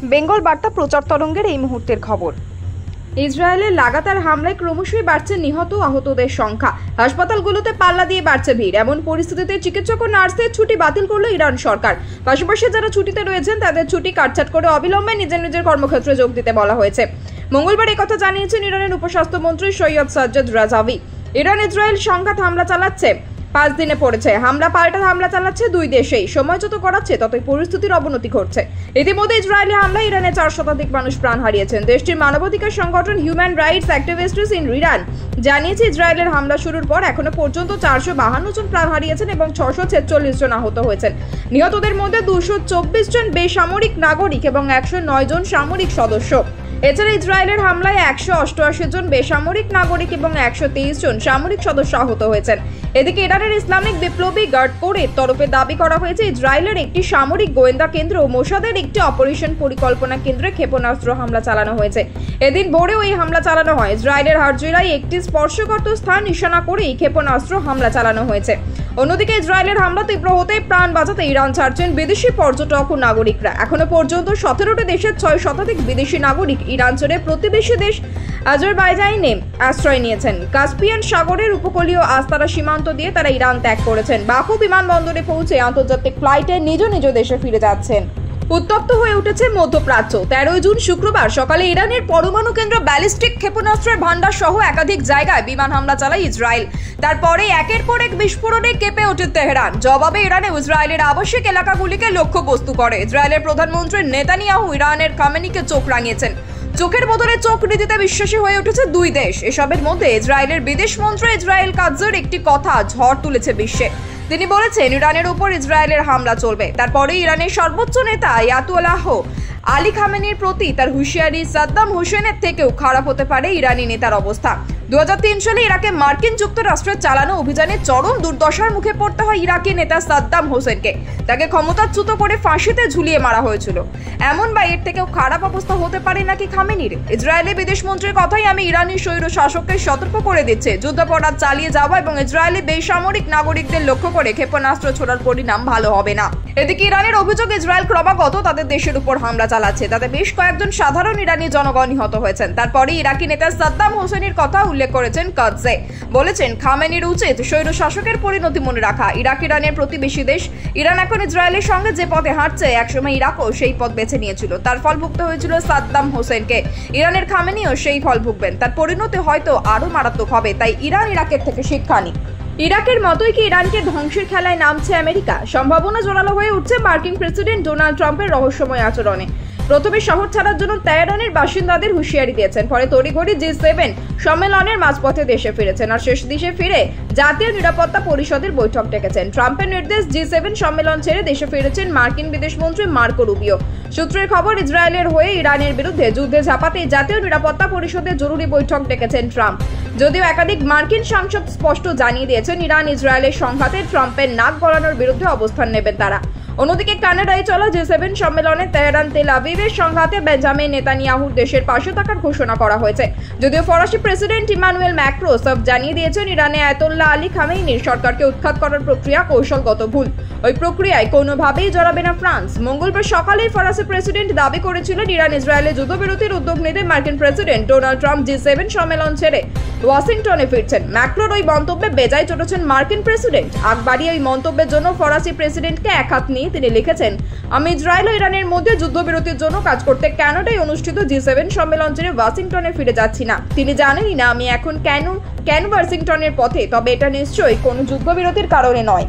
বেঙ্গল বার্তা প্রচার তরঙ্গের এই মুহূর্তের খবর। ইসরায়েলের লাগাতার হামলায় ক্রমশই বাড়ছে নিহত আহতদের সংখ্যা। হাসপাতালগুলোতে পাল্লা দিয়ে বাড়ছে ভিড়। এমন পরিস্থিতিতে চিকিৎসক ও নার্সদের ছুটি বাতিল করলো ইরান সরকার। পাশাপাশি যারা ছুটিতে রয়েছেন তাদের ছুটি কাটছাট করে অবিলম্বে নিজের নিজের কর্মক্ষেত্রে যোগ দিতে বলা হয়েছে। মঙ্গলবার এই কথা জানিয়েছেন ইরানের উপস্বাস্থ্যমন্ত্রী সৈয়দ সাজ্জাদ রাজাভি। ইরান ইসরায়েল সংঘাত হামলা চালাচ্ছে 5 দিনে পড়েছে। হামলা পাল্টা হামলা চালাচ্ছে দুই দেশেই। সময় যত করাচ্ছে ততই পরিস্থিতির অবনতি ঘটছে। ইতিমধ্যে ইসরায়েলি হামলায় ইরানে 4 শতাধিক মানুষ প্রাণ হারিয়েছেন। দেশটির মানবাধিকার সংগঠন human rights activists in Iran জানিয়েছে ইসরায়েলের হামলা শুরুর পর এখনো পর্যন্ত 452 জন প্রাণ হারিয়েছেন এবং 646 জন আহত হয়েছেন। নিহতদের মধ্যে 224 জন বেসামরিক নাগরিক এবং 109 জন সামরিক সদস্য। এছাড়া ইসরায়েলের হামলায় 188 জন বেসামরিক নাগরিক এবং 123 জন সামরিক সদস্য আহত হয়েছেন। এদিকে ইরানের ইসলামিক বিপ্লবী গার্ড কোরের তরফে দাবি করা হয়েছে ইসরায়েলের একটি সামরিক গোয়েন্দা কেন্দ্র ও মোসাদের একটি অপারেশন পরিকল্পনা কেন্দ্রে ক্ষেপণাস্ত্র হামলা চালানো হয়েছে। এদিন ভোরেও এই হামলা চালানো হয়। ইসরায়েলের হারজুলায় একটি স্পর্শকাতর স্থান নিশানা করে এই ক্ষেপণাস্ত্র হামলা চালানো হয়েছে। অন্যদিকে ইসরায়েলের হামলা তীব্র হতেই প্রাণ বাঁচাতে ইরান ছাড়ছেন বিদেশি পর্যটক ও নাগরিকরা। এখনো পর্যন্ত 17টি দেশের 6 শতাধিক বিদেশি নাগরিক ইরান ছেড়ে প্রতিবেশী দেশ আজারবাইজানে আশ্রয় নিয়েছেন। কাস্পিয়ান সাগরের উপকূলীয় আস্তারা সীমান্ত দিয়ে তারা ইরান ত্যাগ করেছেন। বাকু বিমানবন্দরে পৌঁছে আন্তর্জাতিক ফ্লাইটে নিজ নিজ দেশে ফিরে যাচ্ছেন। উত্তপ্ত হয়ে উঠেছে মধ্যপ্রাচ্য। 13 জুন শুক্রবার সকালে ইরানের পরমাণু কেন্দ্র ব্যালিস্টিক ক্ষেপণাস্ত্রের ভান্ডার সহ একাধিক জায়গায় বিমান হামলা চালায় ইসরায়েল। তারপরে একের পর এক বিস্ফোরণে কেঁপে ওঠে তেহরান। জবাবে ইরানে ইসরায়েলের আবাসিক এলাকাগুলিকে লক্ষ্যবস্তু করে। ইসরায়েলের প্রধানমন্ত্রী নেতানিয়াহু ইরানের খামেনিকে চোখ রাঙিয়েছেন। চোখের বদলে চোখ রীতিতে বিশ্বাসী হয়ে উঠেছে দুই দেশ। এসবের মধ্যে ইসরায়েলের বিদেশ মন্ত্রী ইসরায়েল কাৎজের একটি কথা ঝড় তুলেছে বিশ্বে। তিনি বলেছেন ইরানের উপর ইসরায়েলের হামলা চলবে। তারপরে ইরানের সর্বোচ্চ নেতা আয়াতুল্লাহ আলী খামেনির প্রতি তার হুঁশিয়ারি সাদ্দাম হোসেনের থেকেও খারাপ হতে পারে ইরানি নেতার অবস্থা। 2003 সালে ইরাকে মার্কিন যুক্তরাষ্ট্রের চালানো অভিযানে চরম দুর্দশার মুখে পড়তে হয় ইরাকি নেতা সাদ্দাম হোসেনকে। তাকে ক্ষমতাচ্যুত করে ফাঁসিতে ঝুলিয়ে মারা হয়েছিল। এমন বা এর থেকেও খারাপ অবস্থা হতে পারে নাকি খামেনির? ইসরায়েলের বিদেশ মন্ত্রীর কথাই আমি ইরানি স্বৈর শাসককে সতর্ক করে দিচ্ছে যুদ্ধাপরাধ চালিয়ে যাওয়া এবং ইসরায়েলি বেসামরিক নাগরিকদের লক্ষ্য করে ক্ষেপণাস্ত্র ছোড়ার পরিণাম ভালো হবে না। এদিকে ইরানের অভিযোগ ইসরায়েল ক্রমাগত তাদের দেশের উপর হামলা চালাচ্ছে। তাতে বেশ কয়েকজন সাধারণ ইরানি জনগণ নিহত হয়েছেন। তারপরে ইরাকি নেতা সাদ্দাম হোসেনের কথা উল্লেখ করেছেন কাৎজে। বলেছেন খামেনির উচিত স্বৈর শাসকের পরিণতি মনে রাখা। ইরাক ইরানের প্রতিবেশী দেশ। ইরান এখন ইসরায়েলের সঙ্গে যে পথে হাঁটছে একসময় ইরাকও সেই পথ বেছে নিয়েছিল। তার ফল ভুগতে হয়েছিল সাদ্দাম হোসেনকে। ইরানের খামেনিও সেই ফল ভুগবেন। তার পরিণতি হয়তো আরো মারাত্মক হবে। তাই ইরান ইরাকের থেকে শিক্ষা নিক। ইরাকের মতোই কি ইরানকে ধ্বংসের খেলায় নামছে আমেরিকা? সম্ভাবনা জোরালো হয়ে উঠছে মার্কিন প্রেসিডেন্ট ডোনাল্ড ট্রাম্পের রহস্যময় আচরণে। প্রথমে শহর ছাড়ার জন্য তেহরানের বাসিন্দাদের হুঁশিয়ারি দিয়েছেন। পরে তড়িঘড়ি G7 সম্মেলনের মাঝপথে দেশে ফিরেছেন। আর শেষ দেশে ফিরে জাতীয় নিরাপত্তা পরিষদের বৈঠক ডেকেছেন। ট্রাম্পের নির্দেশ G7 সম্মেলন ছেড়ে দেশে ফিরেছেন মার্কিন বিদেশমন্ত্রী মার্কো রুবিও। সূত্রের খবর ইসরায়েলের হয়ে ইরানের বিরুদ্ধে যুদ্ধে ঝাঁপাতে জাতীয় নিরাপত্তা পরিষদের জরুরি বৈঠক ডেকেছেন ট্রাম্প। যদিও একাধিক মার্কিন সাংসদ স্পষ্ট জানিয়ে দিয়েছেন ইরান ইসরায়েলের সংঘাতে ট্রাম্পের নাক গলানোর বিরুদ্ধে অবস্থান নেবেন তারা। অন্যদিকে কানাডায় চলা G7 সম্মেলনে তেহরান তেল আবিবের সংঘাতে বেঞ্জামিন নেতানিয়াহুর দেশের পাশে থাকার ঘোষণা করা হয়েছে। যদিও ফরাসি প্রেসিডেন্ট ইমানুয়েল ম্যাক্রো সব জানিয়ে দিয়েছেন ইরানে আয়াতুল্লাহ আলী খামেনির সরকারকে উৎখাত করার প্রক্রিয়া কৌশলগত ভুল। ওই প্রক্রিয়ায় কোনোভাবেই জড়াবে না ফ্রান্স। মঙ্গলবার সকালে ফরাসি প্রেসিডেন্ট দাবি করেছিলেন ইরান ইসরায়েলের যুদ্ধবিরতির উদ্যোগ নিতে মার্কিন প্রেসিডেন্ট ডোনাল্ড ট্রাম্প G7 সম্মেলন ছেড়ে ওয়াশিংটনে ফিরছেন। ম্যাক্রোর ওই মন্তব্যে বেজায় চটেছেন মার্কিন প্রেসিডেন্ট। আগবাড়ি ওই মন্তব্যের জন্য ফরাসি প্রেসিডেন্টকে এক হাত নিয়ে তিনি লিখেছেন, আমি ইসরায়েল ও ইরানের মধ্যে যুদ্ধবিরতির জন্য কাজ করতে কানাডায় অনুষ্ঠিত G7 সম্মেলন ছেড়ে ওয়াশিংটনে ফিরে যাচ্ছি না। তিনি জানেনই না আমি এখন কেন ওয়াশিংটনের পথে। তবে এটা নিশ্চয়ই কোনো যুদ্ধবিরতির কারণে নয়।